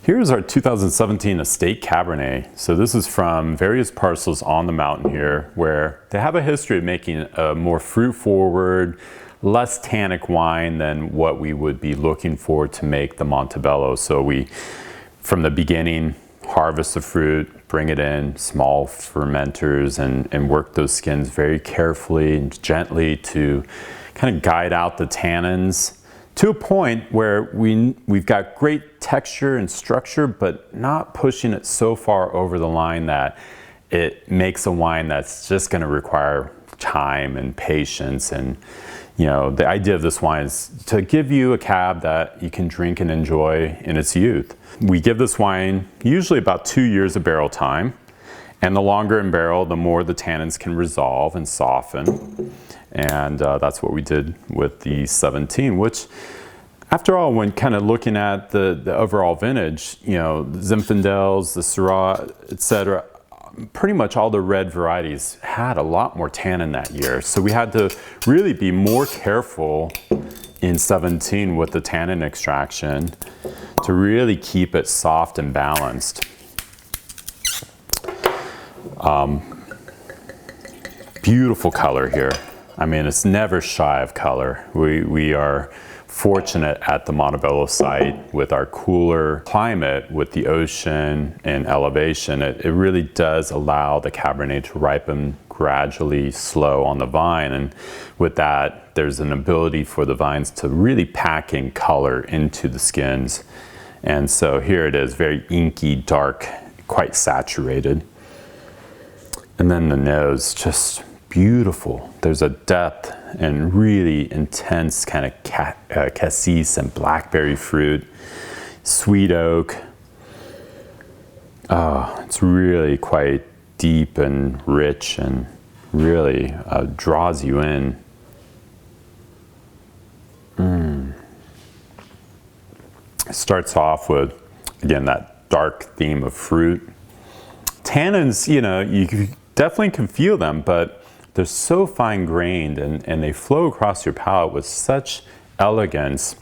Here's our 2017 Estate Cabernet. So this is from various parcels on the mountain here where they have a history of making a more fruit-forward, less tannic wine than what we would be looking for to make the Montebello. So we, from the beginning, harvest the fruit, bring it in, small fermenters, and work those skins very carefully and gently to kind of guide out the tannins to a point where we've got great texture and structure, but not pushing it so far over the line that it makes a wine that's just going to require time and patience. And you know, the idea of this wine is to give you a cab that you can drink and enjoy in its youth. We give this wine usually about 2 years of barrel time, and the longer in barrel, the more the tannins can resolve and soften. And that's what we did with the 17, which, after all, when kind of looking at the overall vintage, you know, the Zinfandels, the Syrah, etc., pretty much all the red varieties had a lot more tannin that year. So we had to really be more careful in 17 with the tannin extraction to really keep it soft and balanced. Beautiful color here. I mean, it's never shy of color. We are fortunate at the Montebello site with our cooler climate, with the ocean and elevation. It really does allow the Cabernet to ripen gradually, slow on the vine. And with that, there's an ability for the vines to really pack in color into the skins. And so here it is, very inky, dark, quite saturated. And then the nose, just beautiful. There's a depth and really intense kind of cassis and blackberry fruit, sweet oak. It's really quite deep and rich and really draws you in. It starts off with, again, that dark theme of fruit. Tannins, you know, you definitely can feel them, but they're so fine-grained and they flow across your palate with such elegance.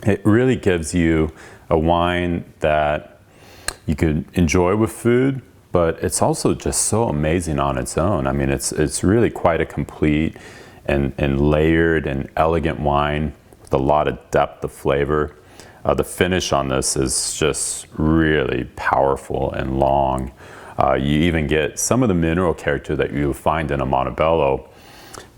It really gives you a wine that you could enjoy with food, but it's also just so amazing on its own. I mean, it's really quite a complete and layered and elegant wine with a lot of depth of flavor. The finish on this is just really powerful and long. You even get some of the mineral character that you find in a Montebello,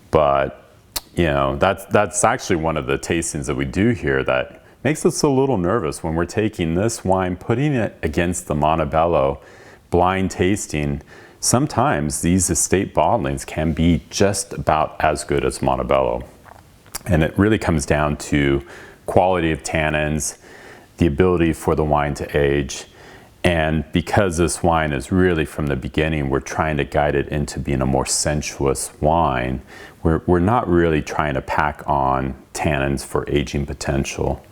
but you know, that's actually one of the tastings that we do here that makes us a little nervous when we're taking this wine, putting it against the Montebello, blind tasting. Sometimes these estate bottlings can be just about as good as Montebello, and it really comes down to quality of tannins, the ability for the wine to age. And because this wine is really, from the beginning, we're trying to guide it into being a more sensuous wine. We're not really trying to pack on tannins for aging potential,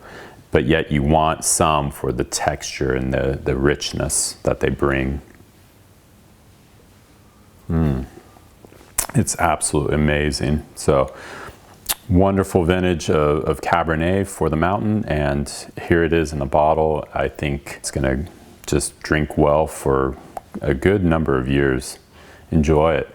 but yet you want some for the texture and the richness that they bring. It's absolutely amazing. So, wonderful vintage of Cabernet for the mountain, and here it is in the bottle. I think it's gonna just drink well for a good number of years. Enjoy it.